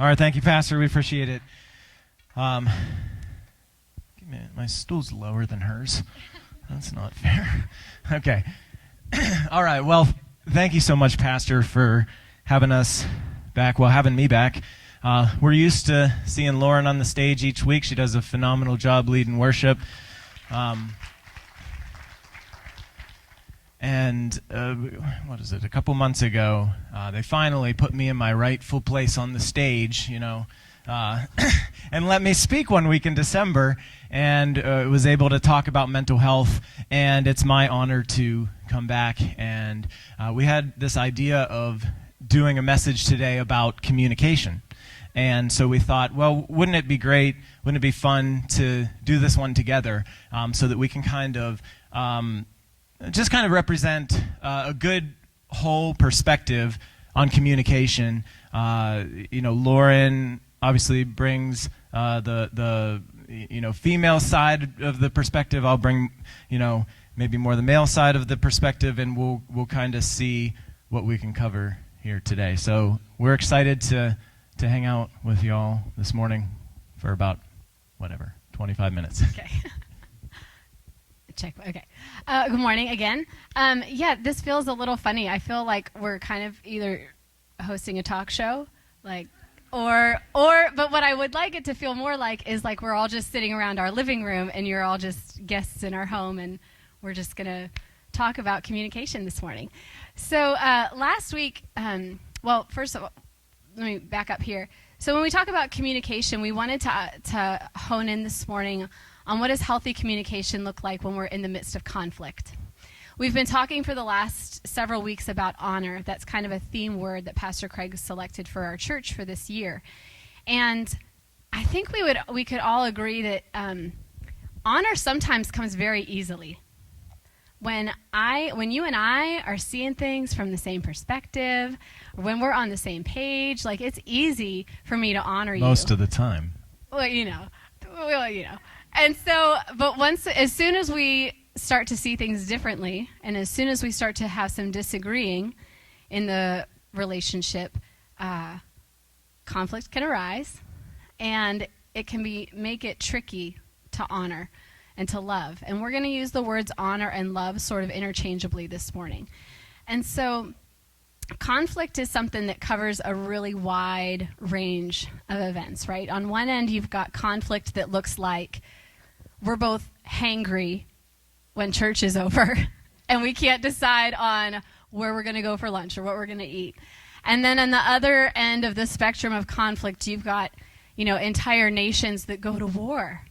All right, thank you, Pastor. We appreciate it. My stool's lower than hers. That's not fair. Okay. All right, well, thank you so much, Pastor, for having us back, having me back. We're used to seeing Lauren on the stage each week. She does a phenomenal job leading worship. What is it? A couple months ago, they finally put me in my rightful place on the stage, and let me speak one week in December, and was able to talk about mental health, and it's my honor to come back. And we had this idea of doing a message today about communication. And so we thought, well, wouldn't it be great, wouldn't it be fun to do this one together so that we can kind of represent a good whole perspective on communication. Lauren obviously brings the female side of the perspective. I'll bring maybe more the male side of the perspective, and we'll kind of see what we can cover here today. So we're excited to hang out with y'all this morning for about 25 minutes. Okay. Check. Okay. Good morning again. This feels a little funny. I feel like we're kind of either hosting a talk show, but what I would like it to feel more like is like we're all just sitting around our living room and you're all just guests in our home, and we're just going to talk about communication this morning. So last week, first of all, let me back up here. So when we talk about communication, we wanted to hone in this morning on what does healthy communication look like when we're in the midst of conflict. We've been talking for the last several weeks about honor. That's kind of a theme word that Pastor Craig selected for our church for this year. And I think we could all agree that honor sometimes comes very easily. When you and I are seeing things from the same perspective, or when we're on the same page, like it's easy for me to honor you. Most of the time. And so, as soon as we start to see things differently, and as soon as we start to have some disagreeing in the relationship, conflict can arise, and it can make it tricky to honor and to love. And we're going to use the words honor and love sort of interchangeably this morning. And so conflict is something that covers a really wide range of events, right? On one end, you've got conflict that looks like we're both hangry when church is over, and we can't decide on where we're going to go for lunch or what we're going to eat. And then on the other end of the spectrum of conflict, you've got, entire nations that go to war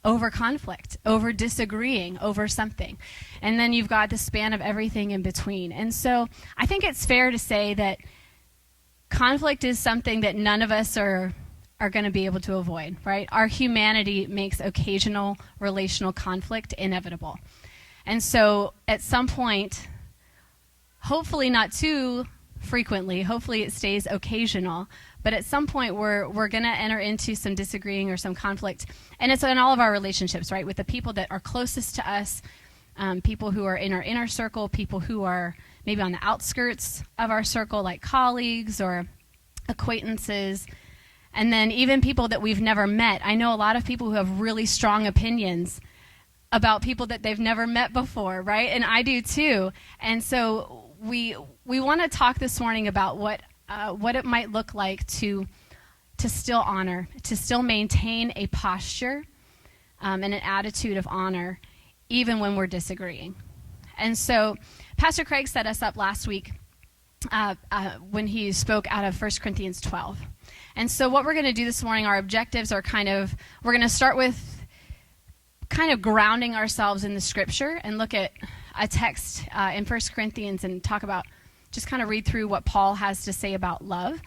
over conflict, over disagreeing over something. And then you've got the span of everything in between. And so I think it's fair to say that conflict is something that none of us are going to be able to avoid, right? Our humanity makes occasional relational conflict inevitable. And so at some point, hopefully not too frequently, hopefully it stays occasional, but at some point we're going to enter into some disagreeing or some conflict. And it's in all of our relationships, right? With the people that are closest to us, people who are in our inner circle, people who are maybe on the outskirts of our circle, like colleagues or acquaintances, and then even people that we've never met. I know a lot of people who have really strong opinions about people that they've never met before, right? And I do too. And so we want to talk this morning about what it might look like to still honor, to still maintain a posture and an attitude of honor, even when we're disagreeing. And so Pastor Craig set us up last week when he spoke out of 1 Corinthians 12. And so what we're going to do this morning, our objectives are we're going to start with kind of grounding ourselves in the scripture and look at a text in 1 Corinthians and talk about, just kind of read through what Paul has to say about love.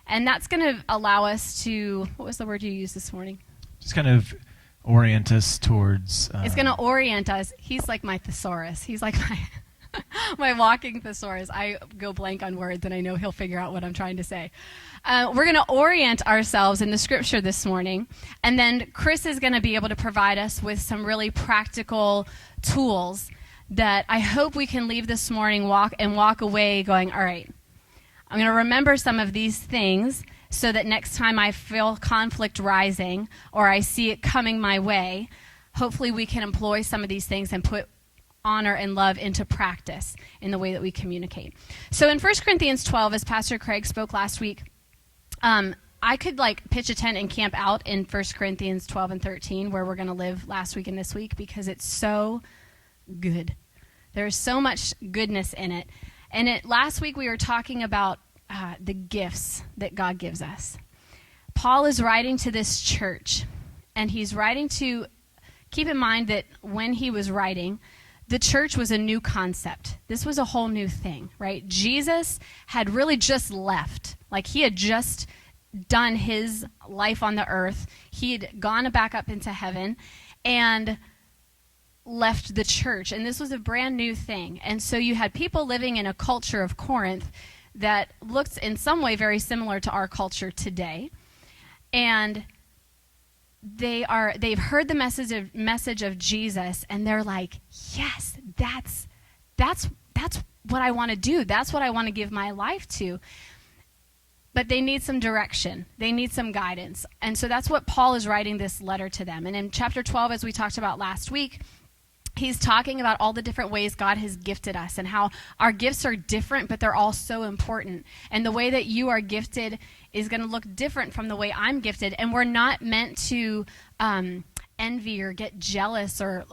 And that's going to allow us to, what was the word you used this morning? Just kind of orient us towards... It's going to orient us. He's like my thesaurus. He's like my walking thesaurus. I go blank on words, and I know he'll figure out what I'm trying to say. We're going to orient ourselves in the scripture this morning, and then Chris is going to be able to provide us with some really practical tools that I hope we can leave this morning walk away going, all right, I'm going to remember some of these things so that next time I feel conflict rising or I see it coming my way, hopefully we can employ some of these things and put honor and love into practice in the way that we communicate. So in 1 Corinthians 12, as Pastor Craig spoke last week, I could pitch a tent and camp out in 1 Corinthians 12 and 13 where we're going to live last week and this week because it's so good. There's so much goodness in it. And last week we were talking about the gifts that God gives us. Paul is writing to this church, and he's writing to, keep in mind that when he was writing, the church was a new concept. This was a whole new thing, right? Jesus had really just left. He had just done his life on the earth. He had gone back up into heaven and left the church. And this was a brand new thing. And so you had people living in a culture of Corinth that looks in some way very similar to our culture today. And they've heard the message of Jesus, and they're like, yes, that's what I want to do. That's what I want to give my life to. But they need some direction. They need some guidance. And so that's what Paul is writing this letter to them. And in chapter 12, as we talked about last week, he's talking about all the different ways God has gifted us and how our gifts are different, but they're all so important. And the way that you are gifted is going to look different from the way I'm gifted. And we're not meant to envy or get jealous or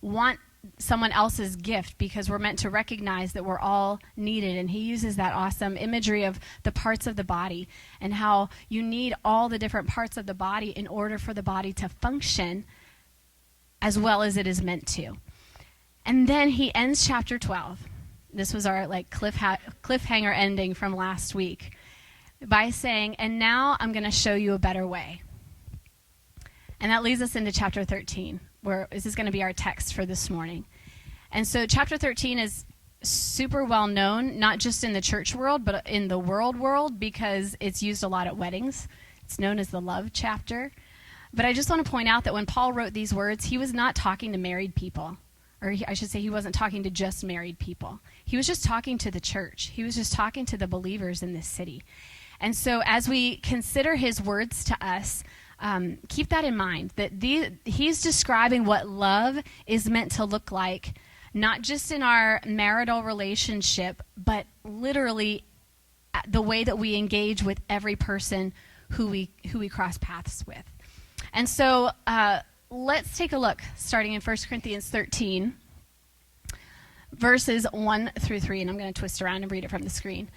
want someone else's gift, because we're meant to recognize that we're all needed. And he uses that awesome imagery of the parts of the body and how you need all the different parts of the body in order for the body to function as well as it is meant to. And then he ends chapter 12. This was our cliffhanger ending from last week by saying, and now I'm going to show you a better way. And that leads us into chapter 13, where this is going to be our text for this morning. And so chapter 13 is super well known, not just in the church world, but in the world, because it's used a lot at weddings. It's known as the love chapter. But I just want to point out that when Paul wrote these words, he was not talking to married people. Or I should say he wasn't talking to just married people. He was just talking to the church. He was just talking to the believers in this city. And so as we consider his words to us, keep that in mind, that he's describing what love is meant to look like, not just in our marital relationship, but literally the way that we engage with every person who we cross paths with. And so let's take a look, starting in 1 Corinthians 13, verses 1 through 3, and I'm going to twist around and read it from the screen.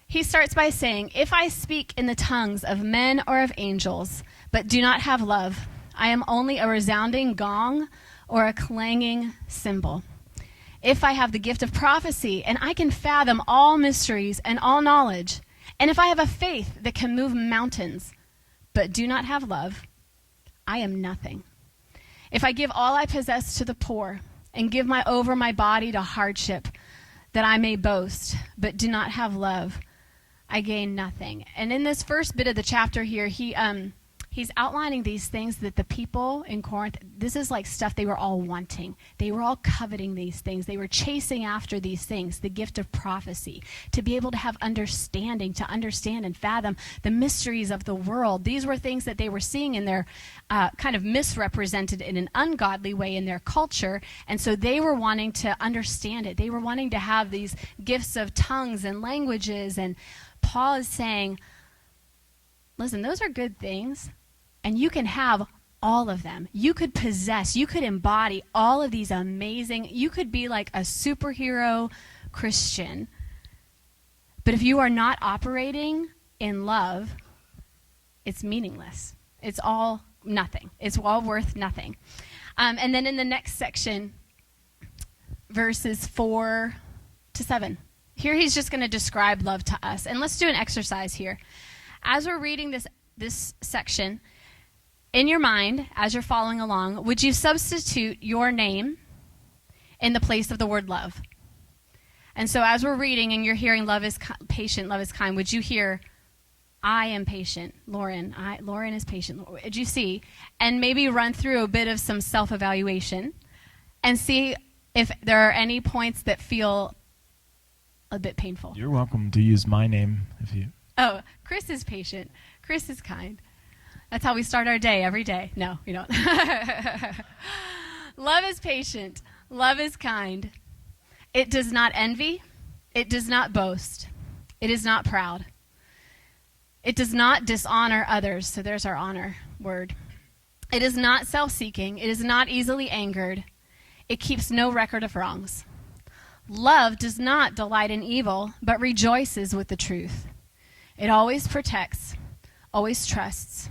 He starts by saying, "If I speak in the tongues of men or of angels, but do not have love, I am only a resounding gong or a clanging cymbal. If I have the gift of prophecy, and I can fathom all mysteries and all knowledge, and if I have a faith that can move mountains, but do not have love, I am nothing. If I give all I possess to the poor and give over my body to hardship, that I may boast, but do not have love, I gain nothing." And in this first bit of the chapter here, he's outlining these things that the people in Corinth, this is like stuff they were all wanting. They were all coveting these things. They were chasing after these things, the gift of prophecy, to be able to have understanding, to understand and fathom the mysteries of the world. These were things that they were seeing in their kind of misrepresented in an ungodly way in their culture. And so they were wanting to understand it. They were wanting to have these gifts of tongues and languages. And Paul is saying, listen, those are good things. And you can have all of them. You could possess, you could embody all of these amazing, you could be like a superhero Christian. But if you are not operating in love, it's meaningless. It's all nothing. It's all worth nothing. And then in the next section, verses 4 to 7, here he's just going to describe love to us. And let's do an exercise here. As we're reading this section, in your mind, as you're following along, would you substitute your name in the place of the word love? And so as we're reading and you're hearing love is patient, love is kind, would you hear, I am patient, Lauren. Lauren is patient. Would you see? And maybe run through a bit of some self-evaluation and see if there are any points that feel a bit painful. You're welcome to use my name if you... Oh, Chris is patient. Chris is kind. That's how we start our day every day. No, we don't. Love is patient. Love is kind. It does not envy. It does not boast. It is not proud. It does not dishonor others. So there's our honor word. It is not self-seeking. It is not easily angered. It keeps no record of wrongs. Love does not delight in evil, but rejoices with the truth. It always protects, always trusts,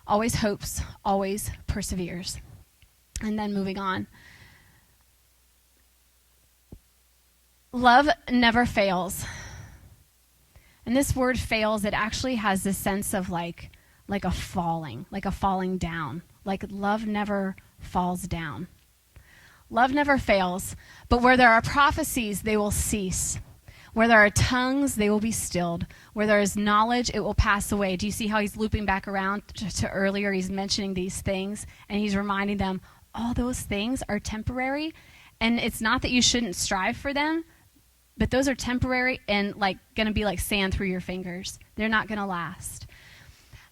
always hopes, always perseveres. And then moving on. Love never fails. And this word fails, it actually has this sense of like a falling down. Like love never falls down. Love never fails, but where there are prophecies, they will cease. Where there are tongues, they will be stilled. Where there is knowledge, it will pass away. Do you see how he's looping back around to earlier? He's mentioning these things, and he's reminding them, all those things are temporary, and it's not that you shouldn't strive for them, but those are temporary and like going to be like sand through your fingers. They're not going to last.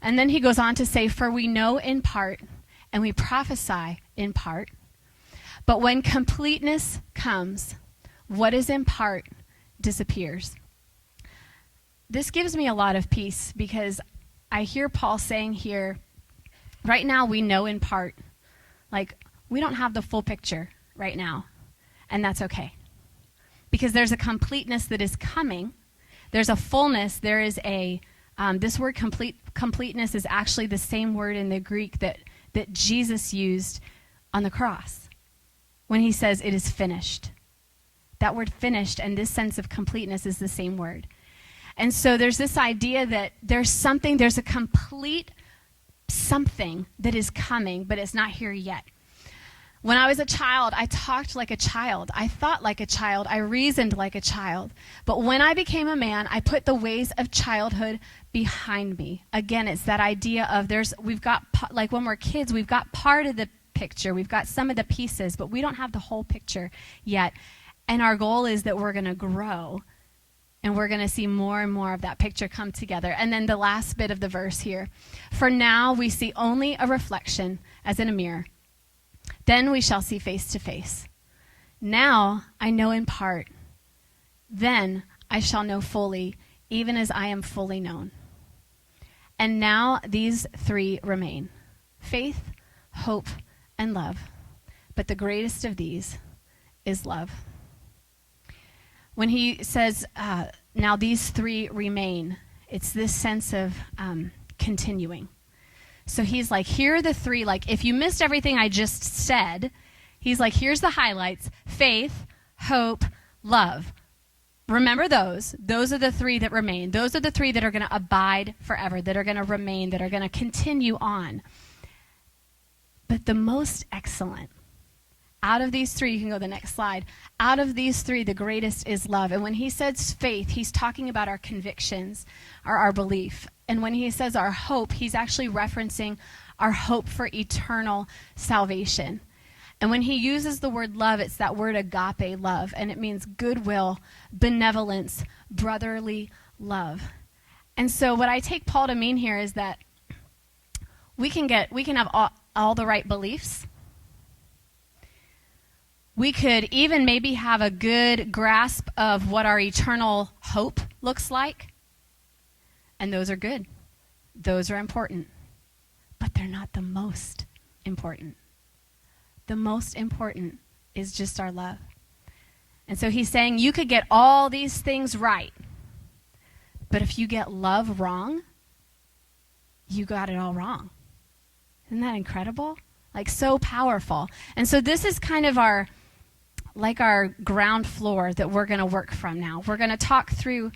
And then he goes on to say, for we know in part, and we prophesy in part, but when completeness comes, what is in part disappears. This gives me a lot of peace because I hear Paul saying here, right now we know in part. Like, we don't have the full picture right now, and that's okay. Because there's a completeness that is coming. There's a fullness. There is a, this word completeness is actually the same word in the Greek that Jesus used on the cross. When he says, it is finished. That word finished and this sense of completeness is the same word. And so there's this idea that there's a complete something that is coming, but it's not here yet. When I was a child, I talked like a child. I thought like a child. I reasoned like a child. But when I became a man, I put the ways of childhood behind me. Again, it's that idea of we've got, like when we're kids, we've got part of the picture. We've got some of the pieces, but we don't have the whole picture yet. And our goal is that we're going to grow and we're going to see more and more of that picture come together. And then the last bit of the verse here. For now we see only a reflection as in a mirror. Then we shall see face to face. Now I know in part. Then I shall know fully, even as I am fully known. And now these three remain: faith, hope, and love. But the greatest of these is love. When he says, now these three remain, it's this sense of continuing. So he's like, here are the three, like if you missed everything I just said, he's like, here's the highlights: faith, hope, love. Remember those. Those are the three that remain. Those are the three that are going to abide forever, that are going to remain, that are going to continue on. But the most excellent, out of these three, you can go to the next slide, out of these three, the greatest is love. And when he says faith, he's talking about our convictions, or our belief. And when he says our hope, he's actually referencing our hope for eternal salvation. And when he uses the word love, it's that word agape love, and it means goodwill, benevolence, brotherly love. And so what I take Paul to mean here is that we can have all the right beliefs. We could even maybe have a good grasp of what our eternal hope looks like. And those are good. Those are important. But they're not the most important. The most important is just our love. And so he's saying you could get all these things right. But if you get love wrong, you got it all wrong. Isn't that incredible? Like so powerful. And so this is kind of our ground floor that we're going to work from now. We're going to talk through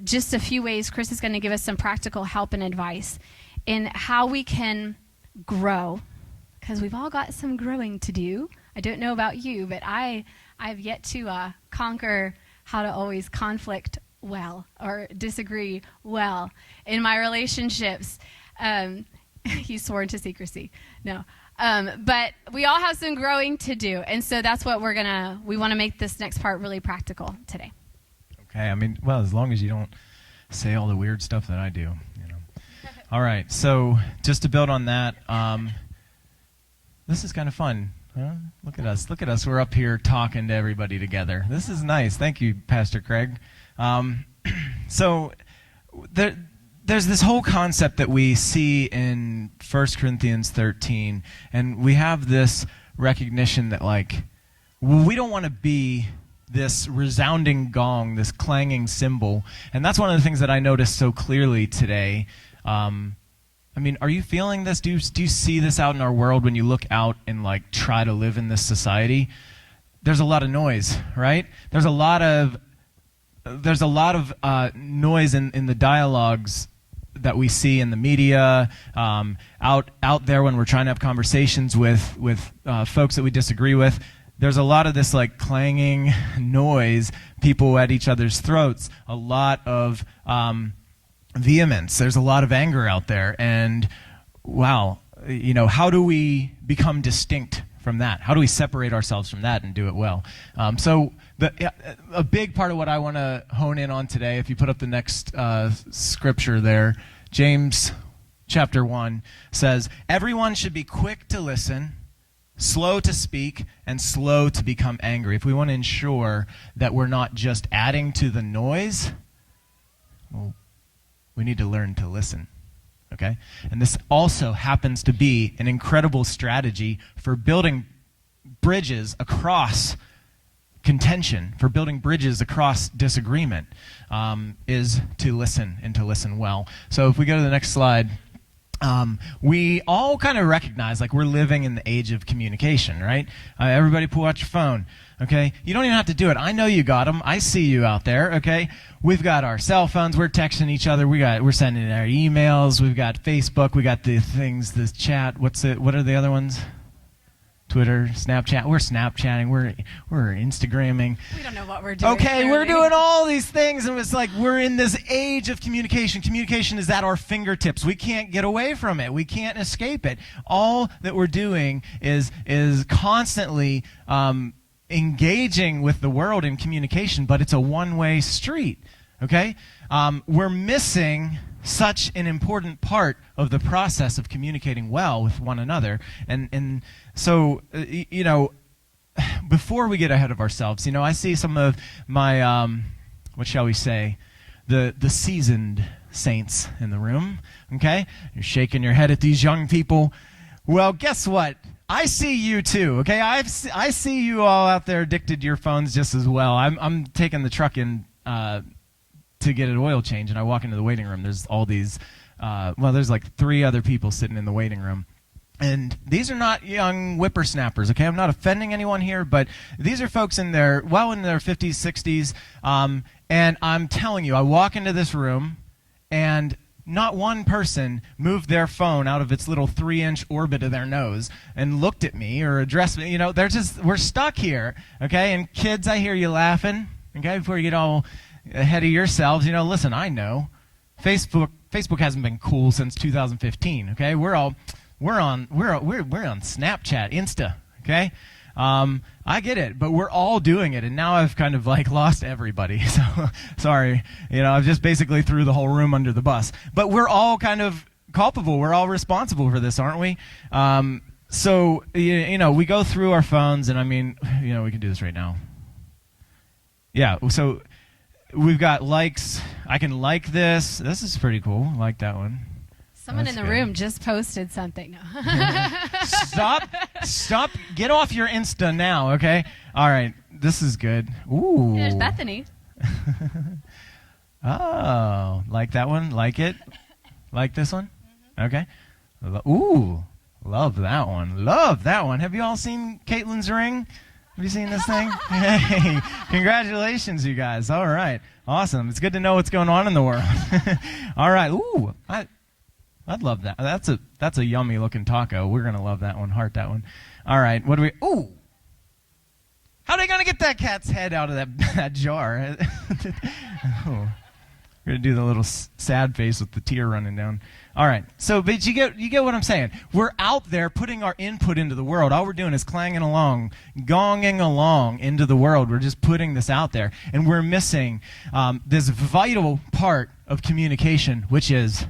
just a few ways. Chris is going to give us some practical help and advice in how we can grow, because we've all got some growing to do. I don't know about you, but I've yet to conquer how to always conflict well or disagree well in my relationships. He's sworn to secrecy. No. But we all have some growing to do. And so that's what we want to make this next part really practical today. Okay. I mean, well, as long as you don't say all the weird stuff that I do. All right, so just to build on that, this is kind of fun. Huh? Look at us. Look at us. We're up here talking to everybody together. This is nice. Thank you, Pastor Craig. So there's this whole concept that we see in 1 Corinthians 13, and we have this recognition that, like, we don't want to be this resounding gong, this clanging cymbal. And that's one of the things that I noticed so clearly today. I mean, are you feeling this? Do you see this out in our world when you look out and, like, try to live in this society? There's a lot of noise, right? There's a lot of noise in the dialogues that we see in the media, out there when we're trying to have conversations with folks that we disagree with. There's a lot of this, like, clanging noise, people at each other's throats, a lot of vehemence. There's a lot of anger out there. And, wow, how do we become distinct from that? How do we separate ourselves from that and do it well? So a big part of what I want to hone in on today, if you put up the next scripture there, James chapter 1 says, everyone should be quick to listen, slow to speak, and slow to become angry. If we want to ensure that we're not just adding to the noise, well, we need to learn to listen, okay? And this also happens to be an incredible strategy for building bridges across contention, for building bridges across disagreement, is to listen and to listen well. So if we go to the next slide, we all kind of recognize, like, we're living in the age of communication, right? Everybody pull out your phone, okay? You don't even have to do it. I know you got them. I see you out there, okay? We've got our cell phones. We're texting each other. We're sending our emails. We've got Facebook. We got the things, this chat. What are the other ones? Twitter, Snapchat. We're Snapchatting. We're Instagramming. We don't know what we're doing. Okay, clearly. we're doing all these things, and it's like we're in this age of communication. Communication is at our fingertips. We can't get away from it. We can't escape it. All that we're doing is constantly engaging with the world in communication, but it's a one-way street. Okay, we're missing such an important part of the process of communicating well with one another. And so, before we get ahead of ourselves, I see some of my, what shall we say, the seasoned saints in the room, okay? You're shaking your head at these young people. Well, guess what? I see you too, okay? I see you all out there addicted to your phones just as well. I'm taking the truck in to get an oil change, and I walk into the waiting room. There's all these, there's like 3 other people sitting in the waiting room. And these are not young whippersnappers, okay? I'm not offending anyone here, but these are folks in their 50s, 60s. And I'm telling you, I walk into this room, and not one person moved their phone out of its little 3-inch orbit of their nose and looked at me or addressed me. We're stuck here, okay? And kids, I hear you laughing, okay, before you get all ahead of yourselves. Listen, I know Facebook hasn't been cool since 2015, okay? We're on Snapchat, Insta, okay? I get it, but we're all doing it, and now I've kind of lost everybody. So sorry, I've just basically threw the whole room under the bus. But we're all kind of culpable. We're all responsible for this, aren't we? So we go through our phones, and we can do this right now. Yeah. So we've got likes. I can like this. This is pretty cool. I like that one. Someone That's in the good. room just posted something. No. Stop. Get off your Insta now, okay? All right. This is good. Ooh. There's Bethany. Oh, like that one? Like it? Like this one? Okay. Ooh. Love that one. Love that one. Have you all seen Caitlin's ring? Have you seen this thing? Hey, congratulations, you guys. All right. Awesome. It's good to know what's going on in the world. All right. Ooh. I'd love that. That's a yummy looking taco. We're gonna love that one. Heart that one. All right. What do we? Ooh. How are they gonna get that cat's head out of that jar? Oh. We're going to do the little sad face with the tear running down. All right. So, but you get what I'm saying. We're out there putting our input into the world. All we're doing is clanging along, gonging along into the world. We're just putting this out there. And we're missing this vital part of communication, which is,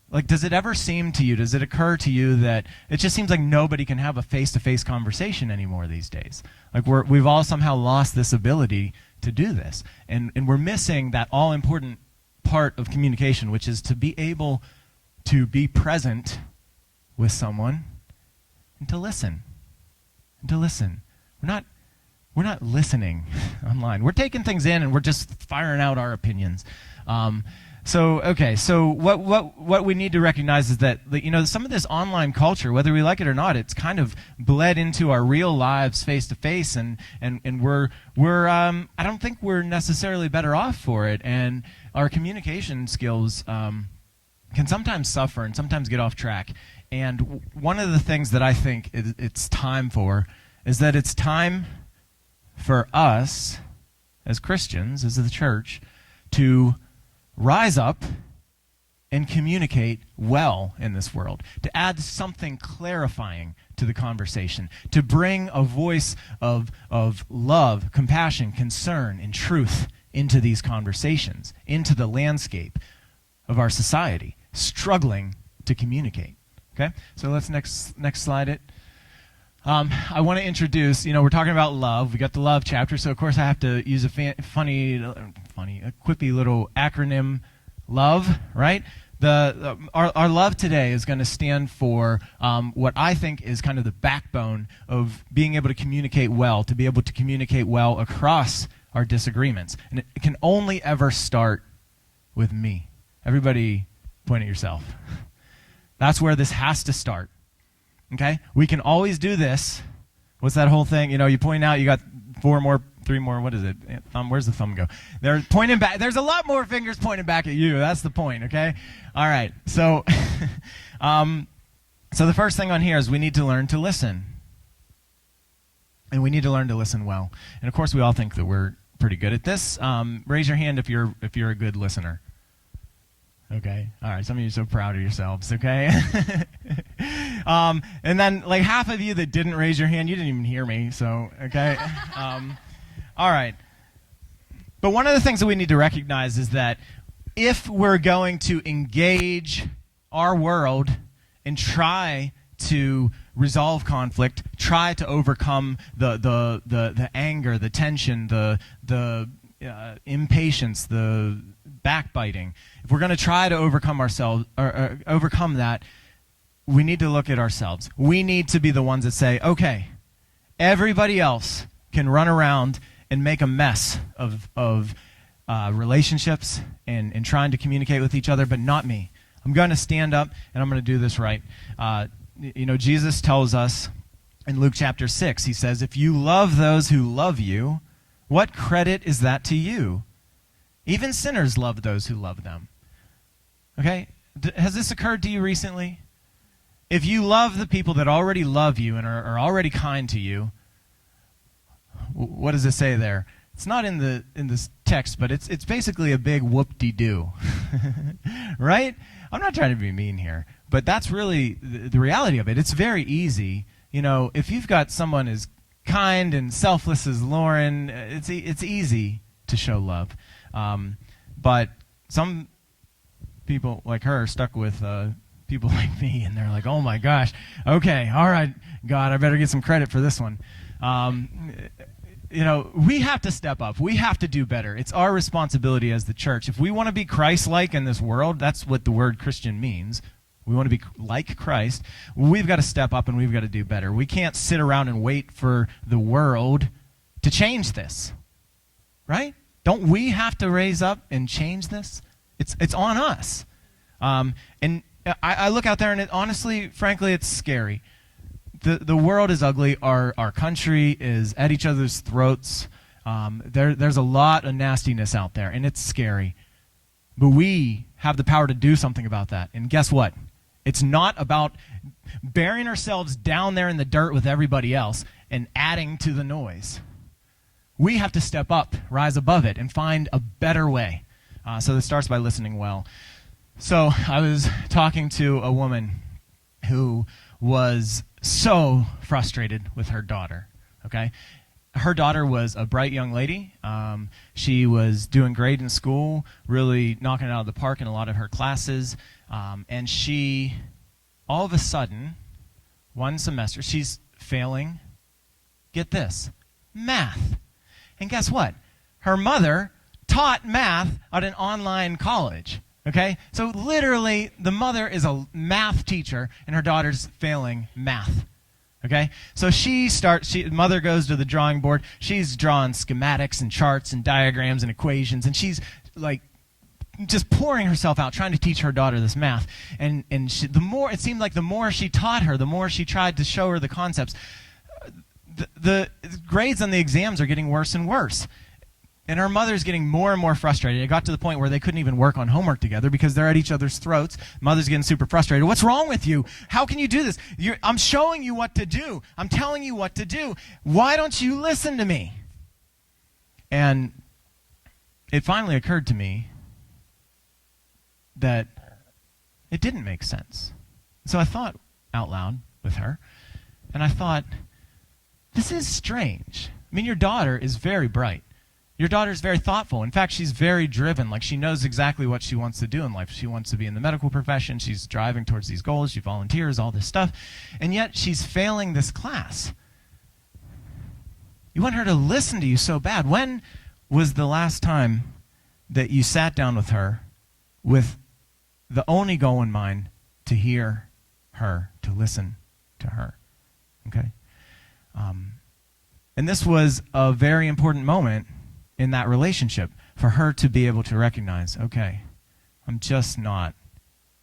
like, does it ever seem to you, does it occur to you that it just seems like nobody can have a face-to-face conversation anymore these days? Like, we've all somehow lost this ability to do this. And we're missing that all-important part of communication, which is to be able to be present with someone and to listen. And to listen. We're not listening online. We're taking things in and we're just firing out our opinions. So what we need to recognize is that, you know, some of this online culture, whether we like it or not, it's kind of bled into our real lives face to face, and we're I don't think we're necessarily better off for it, and our communication skills can sometimes suffer and sometimes get off track. And one of the things that I think it's time for is that it's time for us as Christians, as the church, to rise up and communicate well in this world, to add something clarifying to the conversation, to bring a voice of love, compassion, concern, and truth into these conversations, into the landscape of our society, struggling to communicate. Okay? So let's next slide it. I want to introduce, you know, we're talking about love. We got the love chapter, so of course I have to use a quippy little acronym, LOVE, right? Our love today is going to stand for what I think is kind of the backbone of being able to communicate well, to be able to communicate well across our disagreements. And it can only ever start with me. Everybody point at yourself. That's where this has to start. Okay? We can always do this. What's that whole thing? You know, you point out, you got 3 more, what is it? Thumb, where's the thumb go? They're pointing back. There's a lot more fingers pointing back at you. That's the point, okay? All right. So, so the first thing on here is we need to learn to listen. And we need to learn to listen well. And of course, we all think that we're pretty good at this. Raise your hand if you're a good listener. Okay. All right. Some of you are so proud of yourselves. Okay. And then, like, half of you that didn't raise your hand, you didn't even hear me. So, okay. All right. But one of the things that we need to recognize is that if we're going to engage our world and try to resolve conflict, try to overcome the anger, the tension, the impatience, the backbiting, if we're going to try to overcome ourselves or overcome that, we need to look at ourselves. We need to be the ones that say, okay, everybody else can run around and make a mess of relationships and trying to communicate with each other, but not me. I'm going to stand up and I'm going to do this right. You know, Jesus tells us in Luke chapter 6, he says, if you love those who love you, what credit is that to you? Even sinners love those who love them. Okay? Has this occurred to you recently? If you love the people that already love you and are already kind to you, what does it say there? It's not in this text, but it's basically a big whoop-de-doo. Right? I'm not trying to be mean here, but that's really the reality of it. It's very easy. You know, if you've got someone as kind and selfless as Lauren, it's easy to show love. But some people like her are stuck with people like me, and they're like, oh my gosh, okay, all right, God, I better get some credit for this one. You know, we have to step up. We have to do better. It's our responsibility as the church. If we want to be Christ-like in this world, that's what the word Christian means. We want to be like Christ. We've got to step up and we've got to do better. We can't sit around and wait for the world to change this. Right? Don't we have to raise up and change this? It's on us. And I look out there and honestly, frankly, it's scary. The world is ugly. Our country is at each other's throats. There's a lot of nastiness out there, and it's scary. But we have the power to do something about that. And guess what? It's not about burying ourselves down there in the dirt with everybody else and adding to the noise. We have to step up, rise above it, and find a better way. So this starts by listening well. So I was talking to a woman who was so frustrated with her daughter, okay? Her daughter was a bright young lady. She was doing great in school, really knocking it out of the park in a lot of her classes. And she, all of a sudden, one semester, she's failing, get this, math. And guess what? Her mother taught math at an online college. Okay? So literally, the mother is a math teacher, and her daughter's failing math. Okay? So mother goes to the drawing board. She's drawing schematics and charts and diagrams and equations, and she's like just pouring herself out trying to teach her daughter this math. And it seemed like the more she taught her, the more she tried to show her the concepts, the grades on the exams are getting worse and worse. And her mother's getting more and more frustrated. It got to the point where they couldn't even work on homework together because they're at each other's throats. Mother's getting super frustrated. What's wrong with you? How can you do this? I'm showing you what to do. I'm telling you what to do. Why don't you listen to me? And it finally occurred to me that it didn't make sense. So I thought out loud with her, and I thought, this is strange. I mean, your daughter is very bright. Your daughter's very thoughtful. In fact, she's very driven. Like, she knows exactly what she wants to do in life. She wants to be in the medical profession. She's driving towards these goals. She volunteers, all this stuff. And yet, she's failing this class. You want her to listen to you so bad. When was the last time that you sat down with her with the only goal in mind to hear her, to listen to her? Okay? And this was a very important moment in that relationship for her to be able to recognize, okay, I'm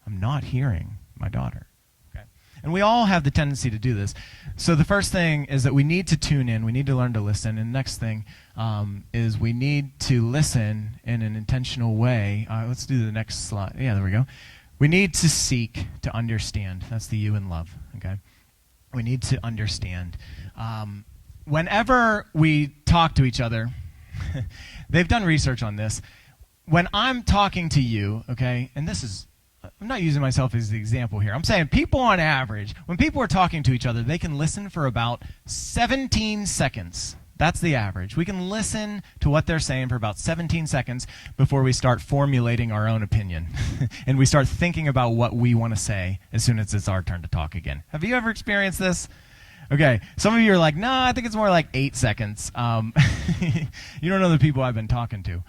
not hearing my daughter. Okay? And we all have the tendency to do this. So the first thing is that we need to tune in. We need to learn to listen. And the next thing is we need to listen in an intentional way. Let's do the next slide. Yeah, there we go. We need to seek to understand. That's the you in love. Okay? We need to understand. Whenever we talk to each other, they've done research on this. When I'm talking to you, okay, and I'm not using myself as the example here. I'm saying people on average, when people are talking to each other, they can listen for about 17 seconds. That's the average. We can listen to what they're saying for about 17 seconds before we start formulating our own opinion. And we start thinking about what we want to say as soon as it's our turn to talk again. Have you ever experienced this? Okay, some of you are like, no, I think it's more like 8 seconds. You don't know the people I've been talking to.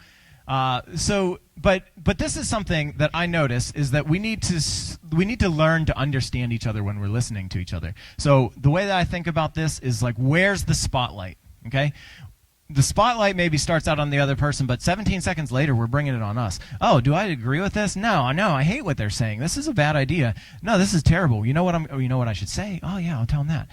But this is something that I notice is that we need to learn to understand each other when we're listening to each other. So the way that I think about this is like, where's the spotlight? Okay, the spotlight maybe starts out on the other person, but 17 seconds later we're bringing it on us. Oh, do I agree with this? No, I hate what they're saying. This is a bad idea. No, this is terrible. You know what I should say? Oh yeah, I'll tell them that.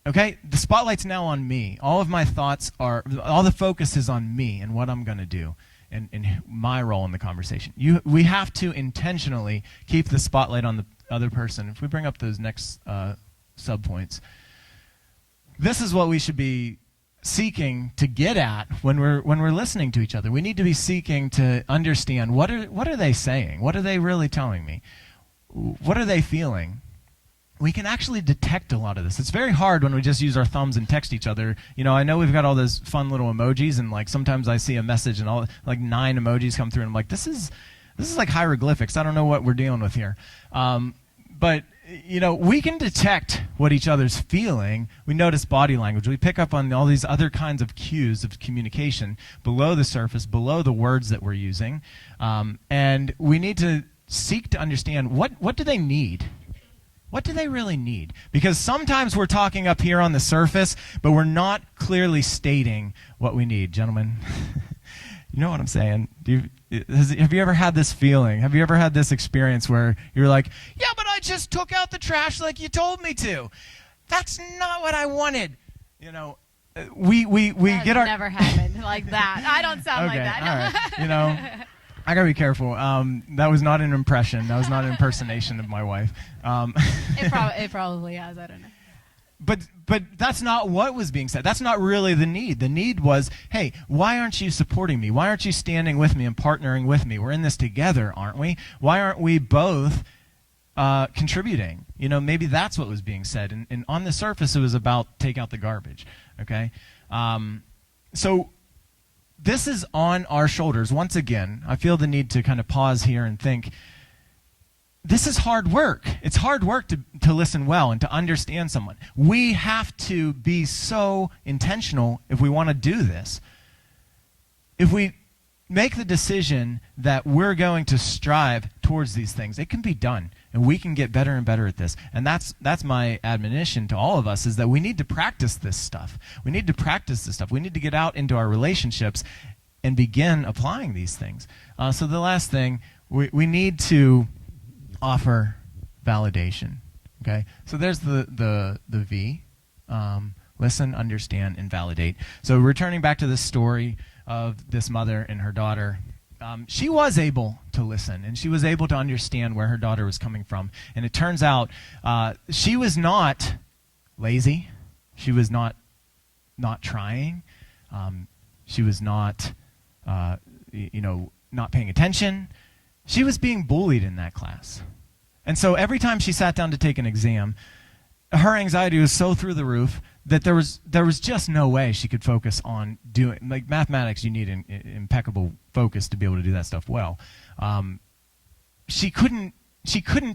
Okay, the spotlight's now on me. All the focus is on me and what I'm going to do and my role in the conversation. We have to intentionally keep the spotlight on the other person. If we bring up those next subpoints, this is what we should be seeking to get at when we're listening to each other. We need to be seeking to understand what are they saying? What are they really telling me? What are they feeling? We can actually detect a lot of this. It's very hard when we just use our thumbs and text each other. You know, I know we've got all those fun little emojis, and like sometimes I see a message and all like 9 emojis come through, and I'm like, this is like hieroglyphics. I don't know what we're dealing with here. But you know, we can detect what each other's feeling. We notice body language. We pick up on all these other kinds of cues of communication below the surface, below the words that we're using, and we need to seek to understand what do they need. What do they really need? Because sometimes we're talking up here on the surface, but we're not clearly stating what we need. Gentlemen, you know what I'm saying? Have you ever had this feeling? Have you ever had this experience where you're like, yeah, but I just took out the trash like you told me to. That's not what I wanted. You know, we get our... never happened like that. I don't sound like that. All right. You know... I gotta be careful. That was not an impression. That was not an impersonation of my wife. It probably has. I don't know. but that's not what was being said. That's not really the need. The need was, hey, why aren't you supporting me? Why aren't you standing with me and partnering with me? We're in this together, aren't we? Why aren't we both contributing? Maybe that's what was being said. And on the surface, it was about take out the garbage. Okay, so this is on our shoulders. Once again, I feel the need to kind of pause here and think. This is hard work. It's hard work to listen well and to understand someone. We have to be so intentional if we want to do this. If we make the decision that we're going to strive towards these things, it can be done. And we can get better and better at this. And that's my admonition to all of us, is that we need to practice this stuff. We need to practice this stuff. We need to get out into our relationships and begin applying these things. So the last thing, we need to offer validation. Okay, so there's the V. Listen, understand, and validate. So returning back to this story of this mother and her daughter, she was able to listen, and she was able to understand where her daughter was coming from. And it turns out she was not lazy. She was not trying. She was not not paying attention. She was being bullied in that class. And so every time she sat down to take an exam, her anxiety was so through the roof that there was just no way she could focus on doing, like mathematics, you need an impeccable focus to be able to do that stuff well. She couldn't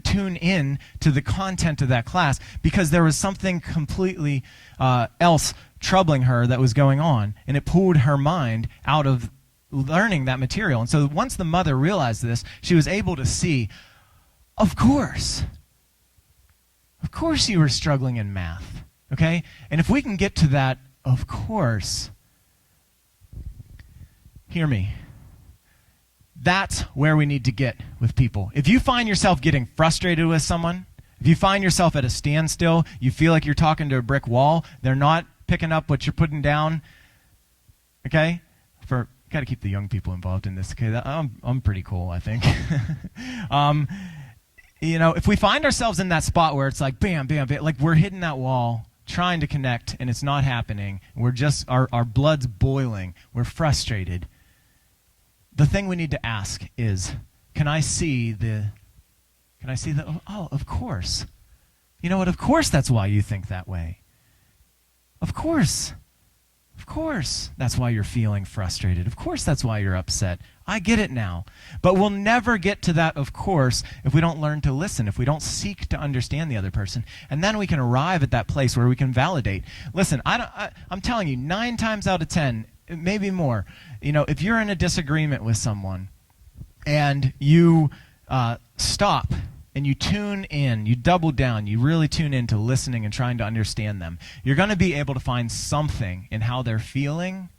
tune in to the content of that class because there was something completely else troubling her that was going on, and it pulled her mind out of learning that material. And so once the mother realized this, she was able to see, of course you were struggling in math, okay? And if we can get to that, of course, hear me, that's where we need to get with people. If you find yourself getting frustrated with someone, if you find yourself at a standstill, you feel like you're talking to a brick wall, they're not picking up what you're putting down, okay? Got to keep the young people involved in this. Okay, I'm pretty cool, I think. If we find ourselves in that spot where it's like bam, bam, bam, like we're hitting that wall, trying to connect, and it's not happening. We're just our blood's boiling. We're frustrated. The thing we need to ask is, can I see the? Oh, of course. You know what? Of course, that's why you think that way. Of course. Of course, that's why you're feeling frustrated. Of course, that's why you're upset. I get it now. But we'll never get to that, of course, if we don't learn to listen, if we don't seek to understand the other person. And then we can arrive at that place where we can validate. Listen, I'm telling you, 9 times out of 10, maybe more, if you're in a disagreement with someone and you stop and you tune in, you double down, you really tune in to listening and trying to understand them, you're going to be able to find something in how they're feeling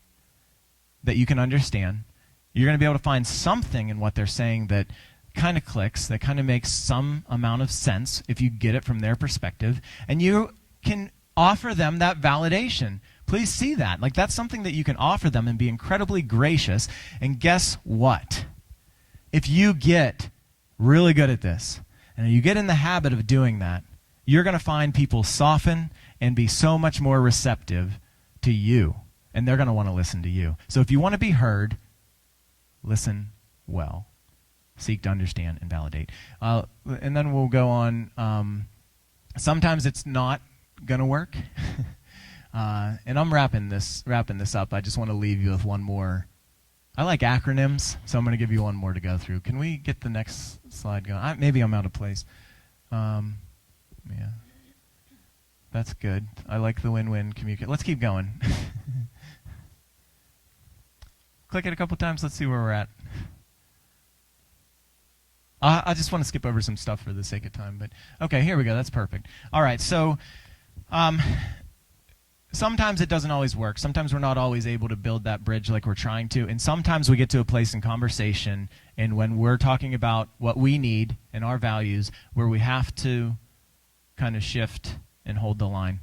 that you can understand. You're going to be able to find something in what they're saying that kind of clicks, that kind of makes some amount of sense if you get it from their perspective, and you can offer them that validation. Please see that. Like, that's something that you can offer them and be incredibly gracious. And guess what? If you get really good at this, and you get in the habit of doing that, you're going to find people soften and be so much more receptive to you. And they're going to want to listen to you. So if you want to be heard, listen well. Seek to understand and validate. And then we'll go on. Sometimes it's not going to work. And I'm wrapping this up. I just want to leave you with one more. I like acronyms, so I'm going to give you one more to go through. Can we get the next slide going? Maybe I'm out of place. Yeah. That's good. I like the win-win communicate. Let's keep going. Click it a couple times. Let's see where we're at. I just want to skip over some stuff for the sake of time. But okay, here we go. That's perfect. All right, so sometimes it doesn't always work. Sometimes we're not always able to build that bridge like we're trying to. And sometimes we get to a place in conversation, and when we're talking about what we need and our values, where we have to kind of shift and hold the line.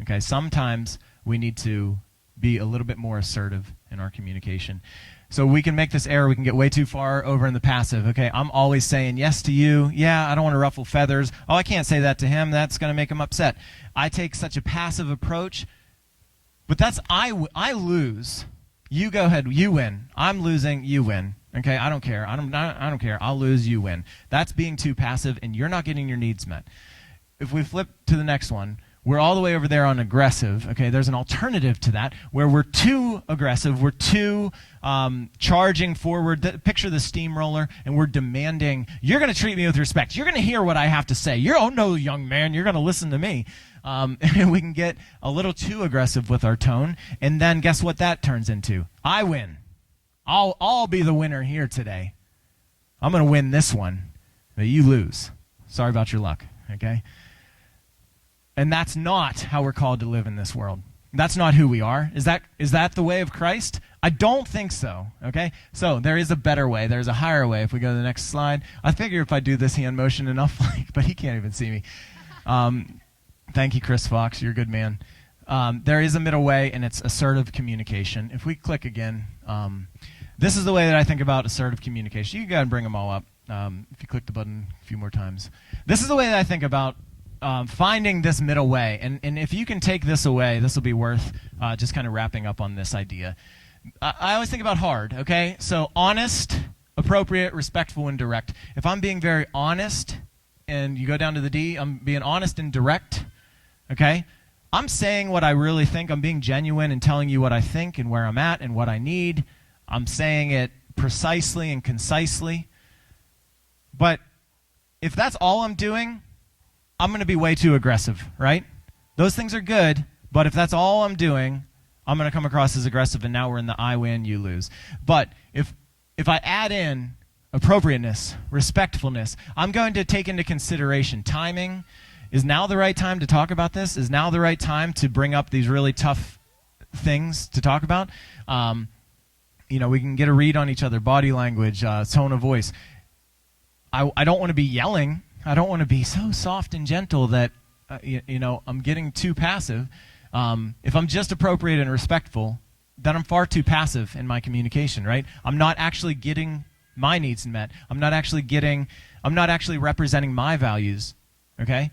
Okay, sometimes we need to be a little bit more assertive in our communication. So we can make this error. We can get way too far over in the passive. Okay, I'm always saying yes to you. Yeah, I don't want to ruffle feathers. Oh, I can't say that to him. That's going to make him upset. I take such a passive approach. But that's I lose. You go ahead. You win. I'm losing. You win. Okay, I don't care. I don't care. I'll lose. You win. That's being too passive, and you're not getting your needs met. If we flip to the next one, we're all the way over there on aggressive. Okay, there's an alternative to that where we're too aggressive. We're too charging forward. Picture the steamroller, and we're demanding, you're going to treat me with respect. You're going to hear what I have to say. Oh, no, young man, you're going to listen to me. And we can get a little too aggressive with our tone, and then guess what that turns into? I win. I'll be the winner here today. I'm going to win this one, but you lose. Sorry about your luck, okay? And that's not how we're called to live in this world. That's not who we are. Is that the way of Christ? I don't think so, okay? So there is a better way. There's a higher way. If we go to the next slide. I figure if I do this hand motion enough, but he can't even see me. Thank you, Chris Fox. You're a good man. There is a middle way, and it's assertive communication. If we click again, this is the way that I think about assertive communication. You can go ahead and bring them all up. If you click the button a few more times. This is the way that I think about finding this middle way. And if you can take this away, this will be worth just kind of wrapping up on this idea. I always think about hard, okay? So honest, appropriate, respectful, and direct. If I'm being very honest, and you go down to the D, I'm being honest and direct, okay? I'm saying what I really think. I'm being genuine and telling you what I think and where I'm at and what I need. I'm saying it precisely and concisely. But if that's all I'm doing, I'm going to be way too aggressive, right? Those things are good, but if that's all I'm doing, I'm going to come across as aggressive, and now we're in the I win, you lose. But if I add in appropriateness, respectfulness, I'm going to take into consideration timing. Is now the right time to talk about this? Is now the right time to bring up these really tough things to talk about? We can get a read on each other, body language, tone of voice. I don't want to be yelling. I don't want to be so soft and gentle that I'm getting too passive. If I'm just appropriate and respectful, then I'm far too passive in my communication, right? I'm not actually getting my needs met. I'm not actually representing my values, okay?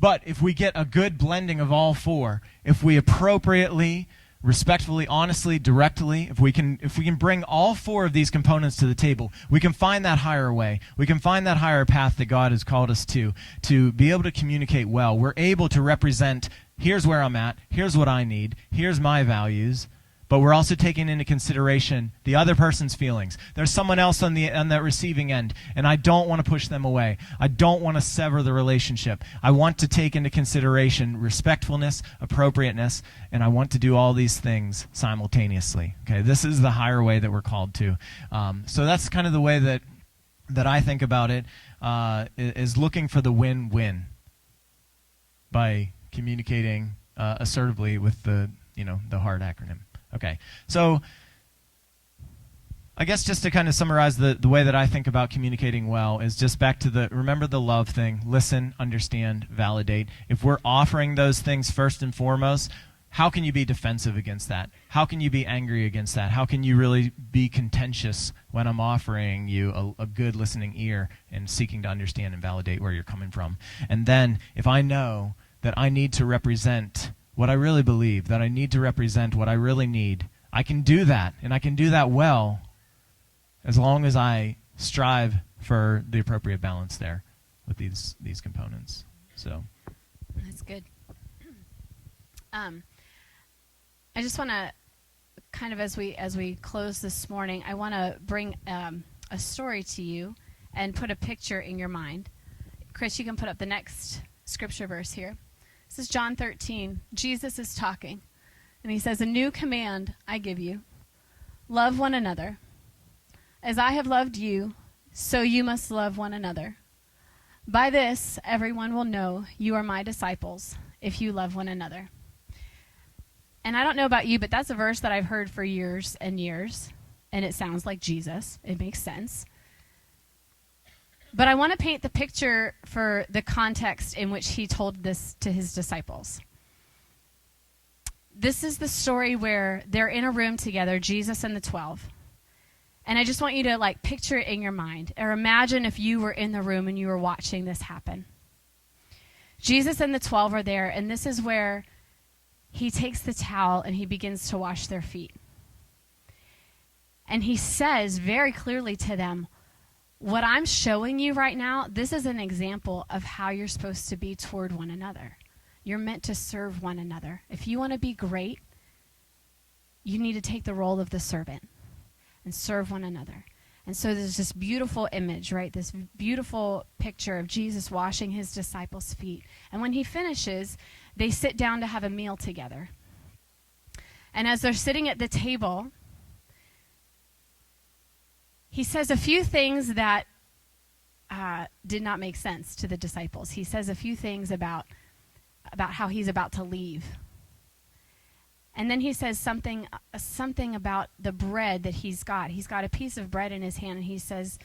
But if we get a good blending of all four, if we appropriately, respectfully, honestly, directly, if we can bring all four of these components to the table, we can find that higher way. We can find that higher path that God has called us to be able to communicate well. We're able to represent, here's where I'm at, here's what I need, here's my values, but we're also taking into consideration the other person's feelings. There's someone else on the receiving end, and I don't want to push them away. I don't want to sever the relationship. I want to take into consideration respectfulness, appropriateness, and I want to do all these things simultaneously. Okay, this is the higher way that we're called to. So that's kind of the way that I think about it, is looking for the win-win by communicating assertively with the HARD acronym. Okay, so I guess just to kind of summarize the way that I think about communicating well is just back to remember the love thing. Listen, understand, validate. If we're offering those things first and foremost, how can you be defensive against that? How can you be angry against that? How can you really be contentious when I'm offering you a good listening ear and seeking to understand and validate where you're coming from? And then if I know that I need to represent what I really believe, that I need to represent what I really need, I can do that, and I can do that well as long as I strive for the appropriate balance there with these components. So that's good. I just want to kind of, as we close this morning, I want to bring a story to you and put a picture in your mind. Chris, you can put up the next scripture verse here. This is John 13. Jesus is talking, and he says, "A new command I give you. Love one another. As I have loved you, so you must love one another. By this, everyone will know you are my disciples, if you love one another." And I don't know about you, but that's a verse that I've heard for years and years, and it sounds like Jesus. It makes sense. But I want to paint the picture for the context in which he told this to his disciples. this is the story where they're in a room together, Jesus and the 12. And I just want you to like picture it in your mind, or imagine if you were in the room and you were watching this happen. Jesus and the 12 are there, and this is where he takes the towel and he begins to wash their feet. And he says very clearly to them, what I'm showing you right now, this is an example of how you're supposed to be toward one another. You're meant to serve one another. If you want to be great, you need to take the role of the servant and serve one another. And so there's this beautiful image, right? This beautiful picture of Jesus washing his disciples' feet. And when he finishes, they sit down to have a meal together. And as they're sitting at the table, he says a few things that did not make sense to the disciples. He says a few things about how he's about to leave. And then he says something about the bread that he's got. He's got a piece of bread in his hand, and he says,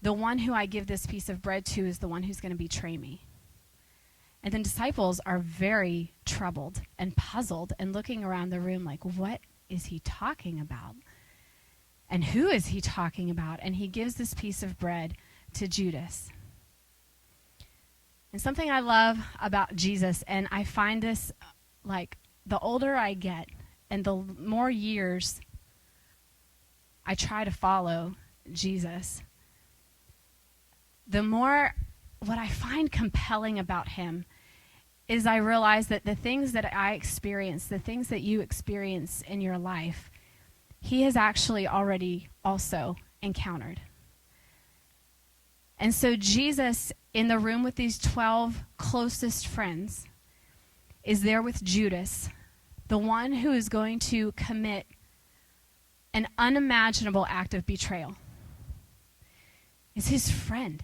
the one who I give this piece of bread to is the one who's going to betray me. And the disciples are very troubled and puzzled and looking around the room like, what is he talking about? And who is he talking about? And he gives this piece of bread to Judas. And something I love about Jesus, and I find this like the older I get and the more years I try to follow Jesus, the more what I find compelling about him is I realize that the things that I experience, the things that you experience in your life, he has actually already also encountered. And so Jesus, in the room with these 12 closest friends, is there with Judas, the one who is going to commit an unimaginable act of betrayal. Is his friend.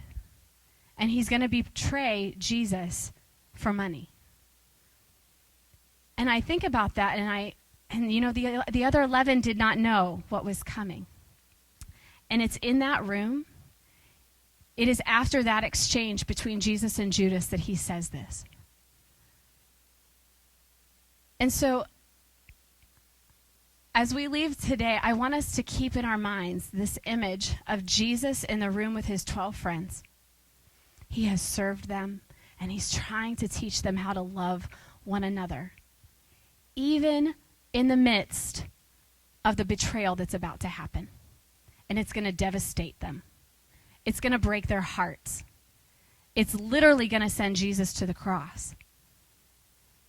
And he's going to betray Jesus for money. And I think about that, and you know, the other 11 did not know what was coming. And it's in that room, it is after that exchange between Jesus and Judas that he says this. And so, as we leave today, I want us to keep in our minds this image of Jesus in the room with his 12 friends. He has served them, and he's trying to teach them how to love one another, even in the midst of the betrayal that's about to happen. And it's going to devastate them. It's going to break their hearts. It's literally going to send Jesus to the cross.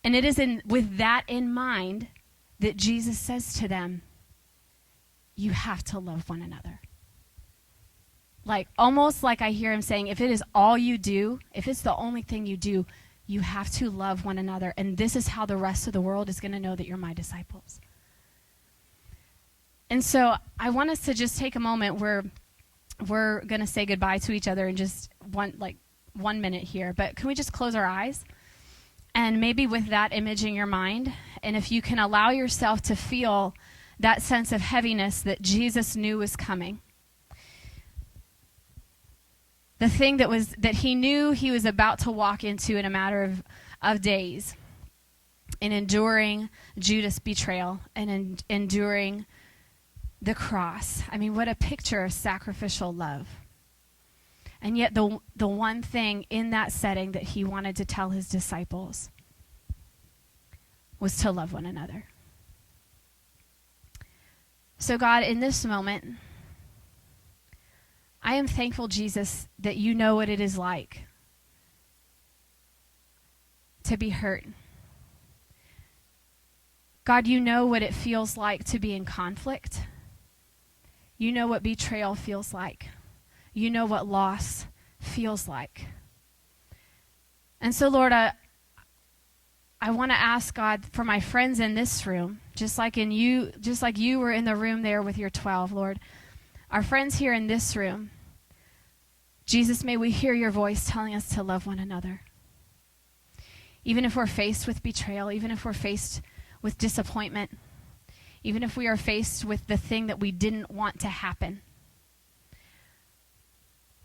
And it is with that in mind that Jesus says to them, you have to love one another. Like, almost like I hear him saying, if it is all you do, if it's the only thing you do, you have to love one another. And this is how the rest of the world is going to know that you're my disciples. And so I want us to just take a moment where we're going to say goodbye to each other in just 1 minute here. But can we just close our eyes? And maybe with that image in your mind, and if you can allow yourself to feel that sense of heaviness that Jesus knew was coming. The thing that he knew he was about to walk into in a matter of days, in enduring Judas' betrayal and enduring the cross. I mean, what a picture of sacrificial love. And yet the one thing in that setting that he wanted to tell his disciples was to love one another. So God, in this moment, I am thankful, Jesus, that you know what it is like to be hurt. God, you know what it feels like to be in conflict. You know what betrayal feels like. You know what loss feels like. And so, Lord, I want to ask God for my friends in this room, just like you were in the room there with your 12, Lord. Our friends here in this room, Jesus, may we hear your voice telling us to love one another. Even if we're faced with betrayal, even if we're faced with disappointment, even if we are faced with the thing that we didn't want to happen.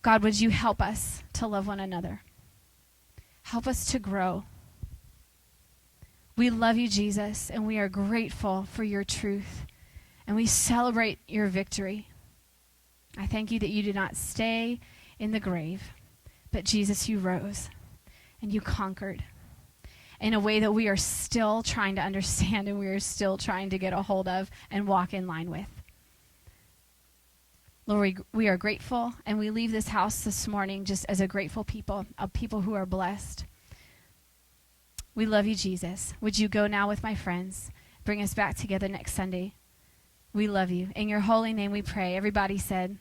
God, would you help us to love one another? Help us to grow. We love you, Jesus, and we are grateful for your truth, and we celebrate your victory. I thank you that you did not stay in the grave, but Jesus, you rose and you conquered in a way that we are still trying to understand and we are still trying to get a hold of and walk in line with. Lord, we are grateful, and we leave this house this morning just as a grateful people, a people who are blessed. We love you, Jesus. Would you go now with my friends? Bring us back together next Sunday. We love you. In your holy name we pray. Everybody said,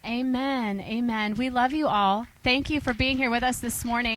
amen. Amen. We love you all. Thank you for being here with us this morning.